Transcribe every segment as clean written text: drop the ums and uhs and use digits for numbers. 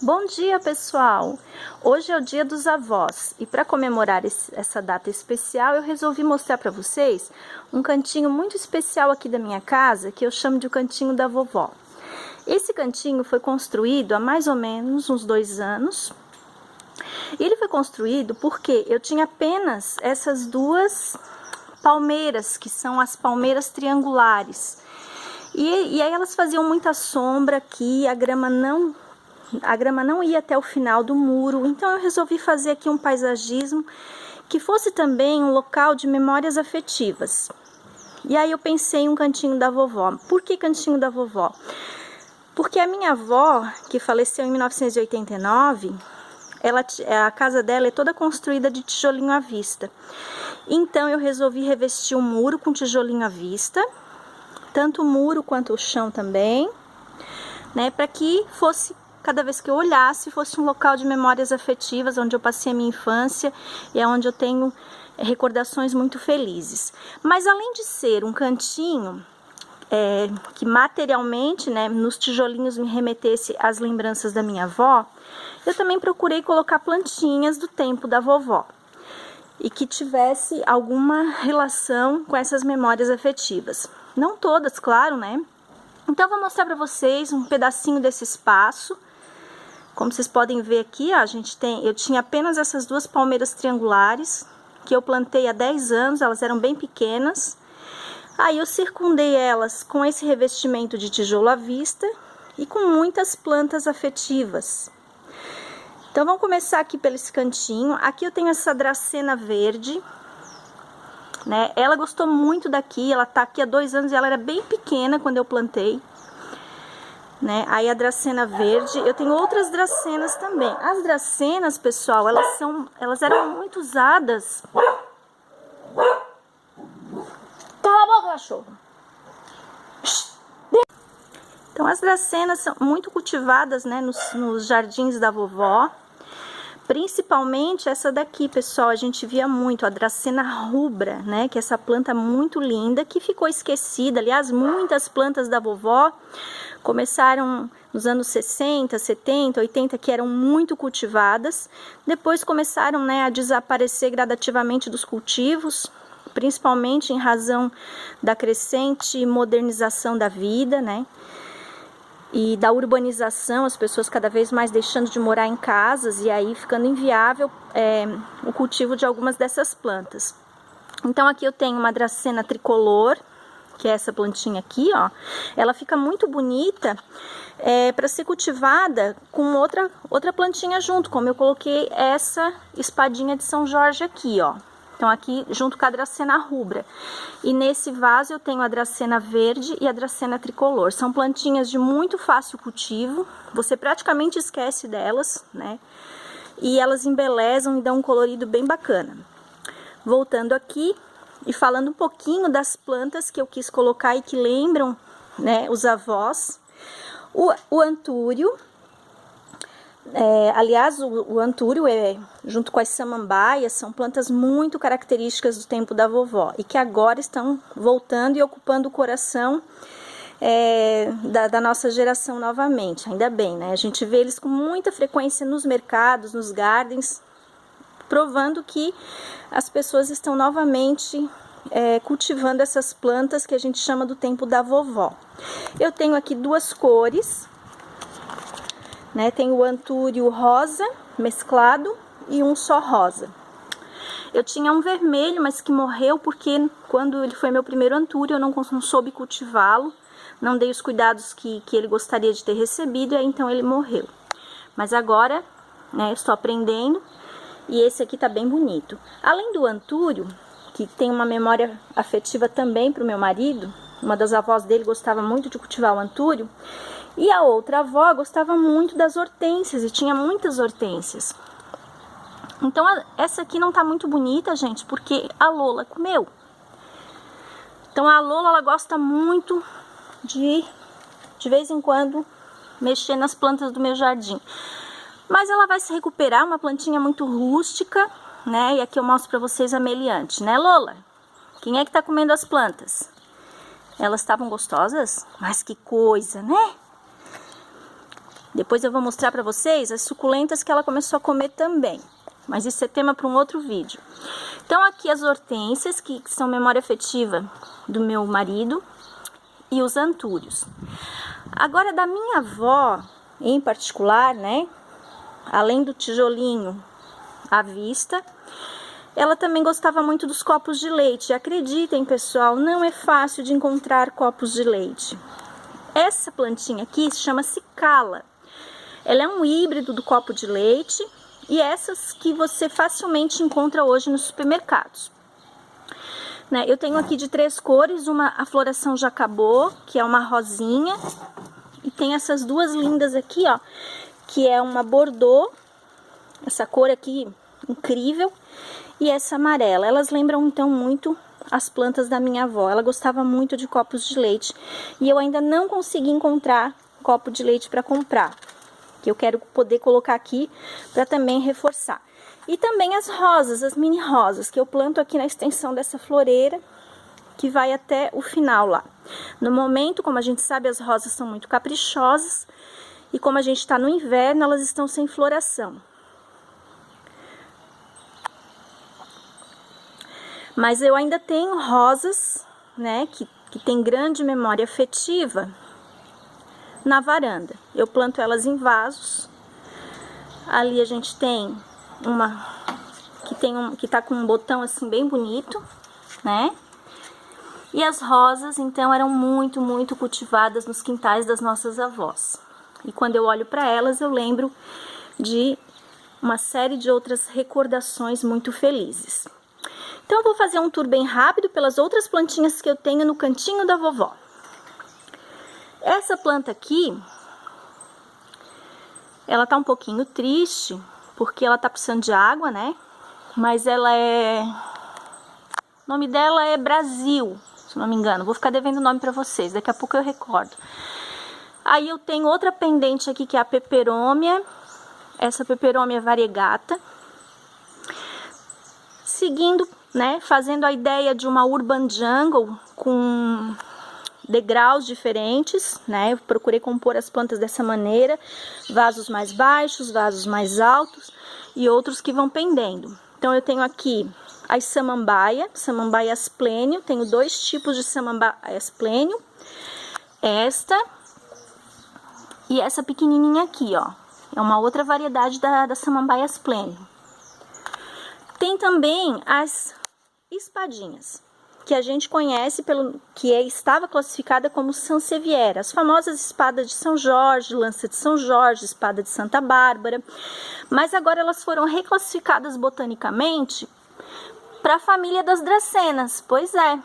Bom dia, pessoal! Hoje é o Dia dos Avós e para comemorar essa data especial eu resolvi mostrar para vocês um cantinho muito especial aqui da minha casa que eu chamo de o cantinho da vovó. Esse cantinho foi construído há mais ou menos uns 2 anos. Ele foi construído porque eu tinha apenas essas duas palmeiras, que são as palmeiras triangulares. E aí elas faziam muita sombra aqui, a grama não ia até o final do muro, então eu resolvi fazer aqui um paisagismo que fosse também um local de memórias afetivas. E aí eu pensei em um cantinho da vovó. Por que cantinho da vovó? Porque a minha avó, que faleceu em 1989, a casa dela é toda construída de tijolinho à vista. Então eu resolvi revestir o muro com tijolinho à vista, tanto o muro quanto o chão também, né, para que fosse, cada vez que eu olhasse, fosse um local de memórias afetivas, onde eu passei a minha infância e é onde eu tenho recordações muito felizes. Mas além de ser um cantinho que materialmente, né, nos tijolinhos me remetesse às lembranças da minha avó, eu também procurei colocar plantinhas do tempo da vovó e que tivesse alguma relação com essas memórias afetivas. Não todas, claro, né? Então eu vou mostrar para vocês um pedacinho desse espaço. Como vocês podem ver aqui, ó, eu tinha apenas essas duas palmeiras triangulares que eu plantei há 10 anos, elas eram bem pequenas. Aí eu circundei elas com esse revestimento de tijolo à vista e com muitas plantas afetivas. Então vamos começar aqui pelo esse cantinho. Aqui eu tenho essa dracena verde, né? Ela gostou muito daqui, ela tá aqui há 2 anos e ela era bem pequena quando eu plantei, né? Aí a dracena verde, eu tenho outras dracenas também. As dracenas, pessoal, elas eram muito usadas. Cala a boca, cachorro! Então as dracenas são muito cultivadas, né, nos jardins da vovó. Principalmente essa daqui, pessoal, a gente via muito, a dracena rubra, né, que é essa planta muito linda, que ficou esquecida. Aliás, muitas plantas da vovó começaram nos anos 60, 70, 80, que eram muito cultivadas. Depois começaram, né, a desaparecer gradativamente dos cultivos, principalmente em razão da crescente modernização da vida, né, e da urbanização, as pessoas cada vez mais deixando de morar em casas e aí ficando inviável o cultivo de algumas dessas plantas. Então aqui eu tenho uma dracena tricolor, que é essa plantinha aqui, ó. Ela fica muito bonita para ser cultivada com outra plantinha junto, como eu coloquei essa espadinha de São Jorge aqui, ó. Então aqui junto com a dracena rubra. E nesse vaso eu tenho a dracena verde e a dracena tricolor. São plantinhas de muito fácil cultivo, você praticamente esquece delas, né? E elas embelezam e dão um colorido bem bacana. Voltando aqui e falando um pouquinho das plantas que eu quis colocar e que lembram, né, os avós. O antúrio. Aliás, o antúrio, junto com as samambaias, são plantas muito características do tempo da vovó e que agora estão voltando e ocupando o coração da nossa geração novamente. Ainda bem, né? A gente vê eles com muita frequência nos mercados, nos gardens, provando que as pessoas estão novamente cultivando essas plantas que a gente chama do tempo da vovó. Eu tenho aqui 2 cores. Né, tem o antúrio rosa mesclado e um só rosa. Eu tinha um vermelho, mas que morreu porque quando ele foi meu primeiro antúrio eu não soube cultivá-lo, não dei os cuidados que ele gostaria de ter recebido, e aí então ele morreu. Mas agora, né, eu estou aprendendo e esse aqui tá bem bonito. Além do antúrio, que tem uma memória afetiva também para o meu marido, uma das avós dele gostava muito de cultivar o antúrio, e a outra avó gostava muito das hortênsias e tinha muitas hortênsias. Então essa aqui não tá muito bonita, gente, porque a Lola comeu. Então a Lola, ela gosta muito de vez em quando mexer nas plantas do meu jardim. Mas ela vai se recuperar, uma plantinha muito rústica, né? E aqui eu mostro pra vocês a meliante, né, Lola? Quem é que tá comendo as plantas? Elas estavam gostosas? Mas que coisa, né? Depois eu vou mostrar para vocês as suculentas que ela começou a comer também. Mas isso é tema para um outro vídeo. Então aqui as hortênsias, que são memória afetiva do meu marido, e os antúrios. Agora da minha avó, em particular, né? Além do tijolinho à vista, ela também gostava muito dos copos de leite. Acreditem, pessoal, não é fácil de encontrar copos de leite. Essa plantinha aqui chama-se cala. Ela é um híbrido do copo de leite e essas que você facilmente encontra hoje nos supermercados. Né? Eu tenho aqui de 3 cores, a floração já acabou, que é uma rosinha, e tem essas duas lindas aqui, ó, que é uma bordô, essa cor aqui incrível, e essa amarela. Elas lembram então muito as plantas da minha avó. Ela gostava muito de copos de leite e eu ainda não consegui encontrar copo de leite para comprar, que eu quero poder colocar aqui para também reforçar. E também as rosas, as mini rosas, que eu planto aqui na extensão dessa floreira, que vai até o final lá. No momento, como a gente sabe, as rosas são muito caprichosas e como a gente está no inverno, elas estão sem floração. Mas eu ainda tenho rosas, né, que tem grande memória afetiva na varanda. Eu planto elas em vasos. Ali a gente tem uma que tá com um botão assim bem bonito, né? E as rosas, então, eram muito, muito cultivadas nos quintais das nossas avós. E quando eu olho para elas, eu lembro de uma série de outras recordações muito felizes. Então, eu vou fazer um tour bem rápido pelas outras plantinhas que eu tenho no cantinho da vovó. Essa planta aqui, ela tá um pouquinho triste, porque ela tá precisando de água, né? Mas ela o nome dela é Brasil, se não me engano. Vou ficar devendo o nome pra vocês, daqui a pouco eu recordo. Aí eu tenho outra pendente aqui, que é a peperômia. Essa peperômia variegata. Seguindo, né, fazendo a ideia de uma urban jungle com degraus diferentes, né? Eu procurei compor as plantas dessa maneira, vasos mais baixos, vasos mais altos e outros que vão pendendo. Então eu tenho aqui as samambaias plênio, tenho 2 tipos de samambaias plênio, esta e essa pequenininha aqui, ó, é uma outra variedade da samambaias plênio. Tem também as espadinhas, que a gente conhece estava classificada como Sansevieria, as famosas espadas de São Jorge, lança de São Jorge, espada de Santa Bárbara, mas agora elas foram reclassificadas botanicamente para a família das dracenas. Pois é,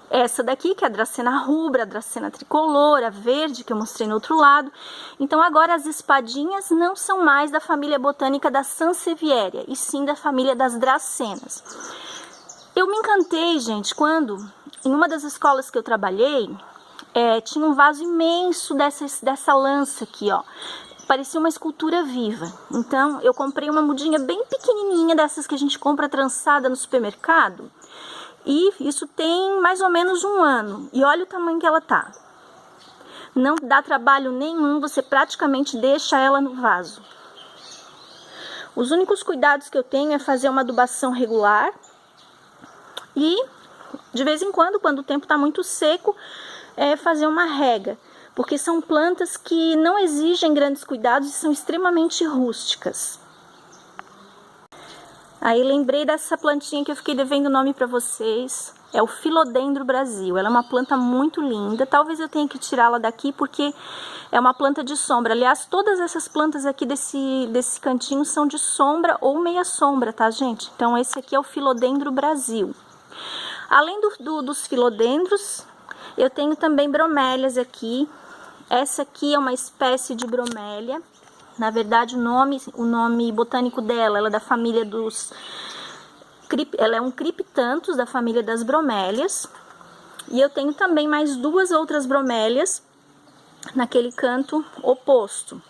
essa daqui que é a dracena rubra, a dracena tricolor, a verde que eu mostrei no outro lado. Então agora as espadinhas não são mais da família botânica da Sansevieria, e sim da família das dracenas. Eu me encantei, gente, quando em uma das escolas que eu trabalhei, tinha um vaso imenso dessa lança aqui, ó. Parecia uma escultura viva. Então, eu comprei uma mudinha bem pequenininha, dessas que a gente compra trançada no supermercado. E isso tem mais ou menos 1 ano. E olha o tamanho que ela tá. Não dá trabalho nenhum, você praticamente deixa ela no vaso. Os únicos cuidados que eu tenho é fazer uma adubação regular. E, de vez em quando o tempo está muito seco, fazer uma rega. Porque são plantas que não exigem grandes cuidados e são extremamente rústicas. Aí lembrei dessa plantinha que eu fiquei devendo o nome para vocês. É o Philodendro Brasil. Ela é uma planta muito linda. Talvez eu tenha que tirá-la daqui porque é uma planta de sombra. Aliás, todas essas plantas aqui desse cantinho são de sombra ou meia sombra, tá, gente? Então esse aqui é o Philodendro Brasil. Além dos filodendros, eu tenho também bromélias aqui. Essa aqui é uma espécie de bromélia. Na verdade, o nome botânico dela, ela é da família ela é um criptanthus, da família das bromélias. E eu tenho também mais 2 outras bromélias naquele canto oposto,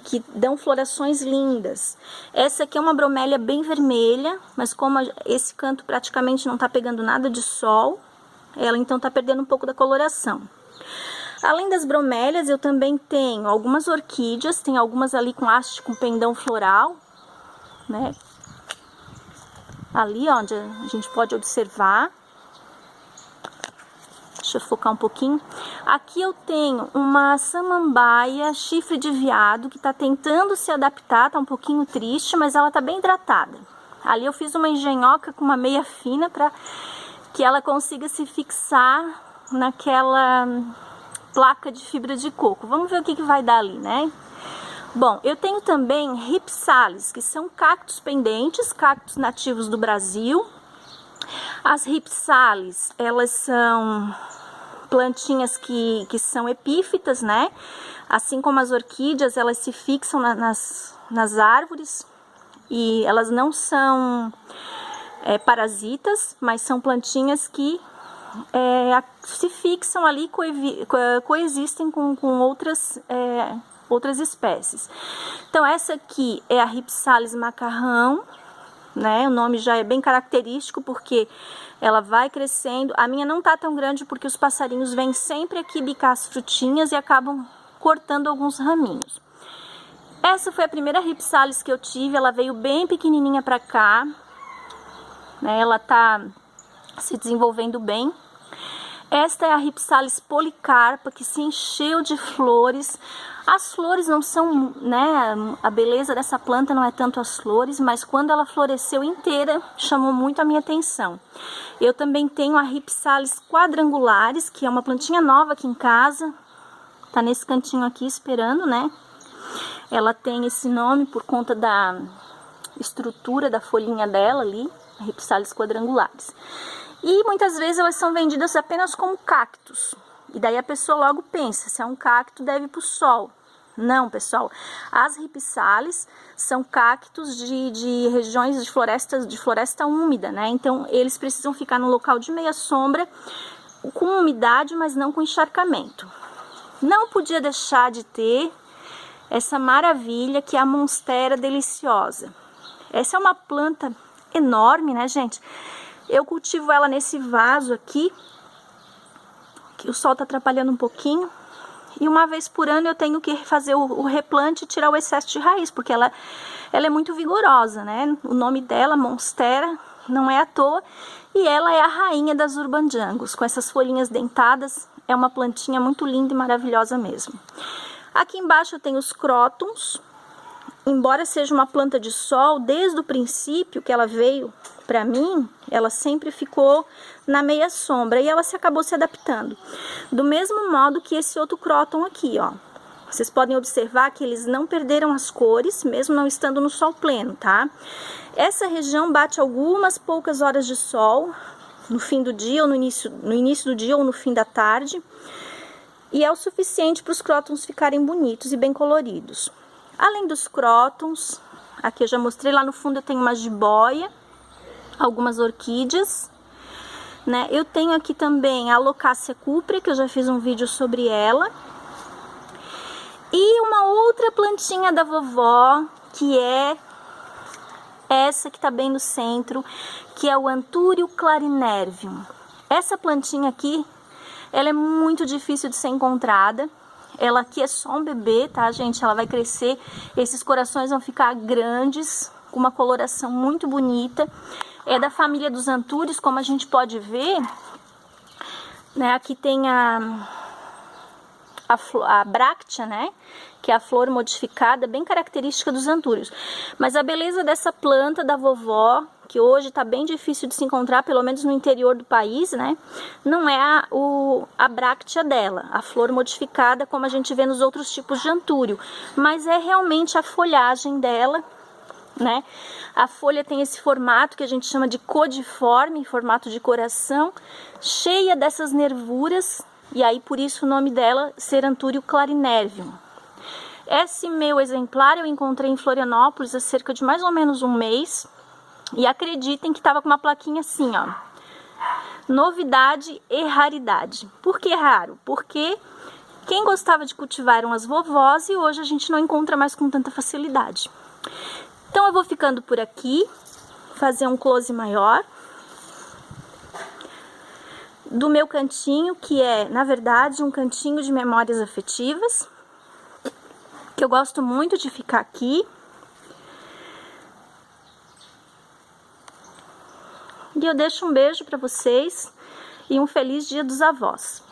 que dão florações lindas. Essa aqui é uma bromélia bem vermelha, mas como esse canto praticamente não está pegando nada de sol, ela então está perdendo um pouco da coloração. Além das bromélias, eu também tenho algumas orquídeas, tem algumas ali com haste com pendão floral, né? Ali onde a gente pode observar. Deixa eu focar um pouquinho. Aqui eu tenho uma samambaia chifre de veado que tá tentando se adaptar, tá um pouquinho triste, mas ela tá bem hidratada. Ali eu fiz uma engenhoca com uma meia fina para que ela consiga se fixar naquela placa de fibra de coco. Vamos ver o que vai dar ali, né? Bom, eu tenho também ripsalis, que são cactos pendentes, cactos nativos do Brasil. As ripsalis, elas são plantinhas que são epífitas, né? Assim como as orquídeas, elas se fixam nas árvores e elas não são parasitas, mas são plantinhas que se fixam ali, coexistem com outras espécies. Então essa aqui é a ripsalis macarrão, né? O nome já é bem característico porque ela vai crescendo. A minha não tá tão grande porque os passarinhos vêm sempre aqui bicar as frutinhas e acabam cortando alguns raminhos. Essa foi a primeira ripsalis que eu tive, ela veio bem pequenininha pra cá, né? Ela tá se desenvolvendo bem. Esta é a ripsalis policarpa, que se encheu de flores. As flores não são, né, a beleza dessa planta não é tanto as flores, mas quando ela floresceu inteira, chamou muito a minha atenção. Eu também tenho a ripsalis quadrangulares, que é uma plantinha nova aqui em casa. Tá nesse cantinho aqui esperando, né? Ela tem esse nome por conta da estrutura da folhinha dela ali, a ripsalis quadrangulares. E muitas vezes elas são vendidas apenas como cactos. E daí a pessoa logo pensa, se é um cacto, deve ir para o sol. Não, pessoal. As ripsalis são cactos de regiões de floresta úmida, né? Então, eles precisam ficar num local de meia sombra, com umidade, mas não com encharcamento. Não podia deixar de ter essa maravilha que é a monstera deliciosa. Essa é uma planta enorme, né, gente? Eu cultivo ela nesse vaso aqui, que o sol tá atrapalhando um pouquinho. E uma vez por ano eu tenho que fazer o replante e tirar o excesso de raiz, porque ela é muito vigorosa, né? O nome dela, monstera, não é à toa. E ela é a rainha das urbandjangos, com essas folhinhas dentadas. É uma plantinha muito linda e maravilhosa mesmo. Aqui embaixo eu tenho os crótons. Embora seja uma planta de sol, desde o princípio que ela veio para mim, ela sempre ficou na meia sombra e ela acabou se adaptando. Do mesmo modo que esse outro cróton aqui, ó. Vocês podem observar que eles não perderam as cores, mesmo não estando no sol pleno, tá? Essa região bate algumas poucas horas de sol, no fim do dia ou no início do dia ou no fim da tarde. E é o suficiente para os crótons ficarem bonitos e bem coloridos. Além dos crótons, aqui eu já mostrei, lá no fundo eu tenho uma jiboia, algumas orquídeas, né? Eu tenho aqui também a Locácia cuprea, que eu já fiz um vídeo sobre ela. E uma outra plantinha da vovó, que é essa que tá bem no centro, que é o Antúrio clarinervium. Essa plantinha aqui, ela é muito difícil de ser encontrada. Ela aqui é só um bebê, tá, gente? Ela vai crescer, esses corações vão ficar grandes, com uma coloração muito bonita. É da família dos antúrios, como a gente pode ver, né? Aqui tem a bráctea, né? Que é a flor modificada, bem característica dos antúrios. Mas a beleza dessa planta da vovó, que hoje está bem difícil de se encontrar, pelo menos no interior do país, né? Não é a bráctea dela, a flor modificada, como a gente vê nos outros tipos de antúrio, mas é realmente a folhagem dela, né? A folha tem esse formato que a gente chama de codiforme, formato de coração, cheia dessas nervuras, e aí por isso o nome dela ser Antúrio clarinervium. Esse meu exemplar eu encontrei em Florianópolis há cerca de mais ou menos um mês. E acreditem que estava com uma plaquinha assim, ó. Novidade e raridade. Por que raro? Porque quem gostava de cultivar eram as vovós e hoje a gente não encontra mais com tanta facilidade. Então eu vou ficando por aqui, fazer um close maior. do meu cantinho, que é, na verdade, um cantinho de memórias afetivas, que eu gosto muito de ficar aqui. E eu deixo um beijo para vocês e um feliz Dia dos Avós.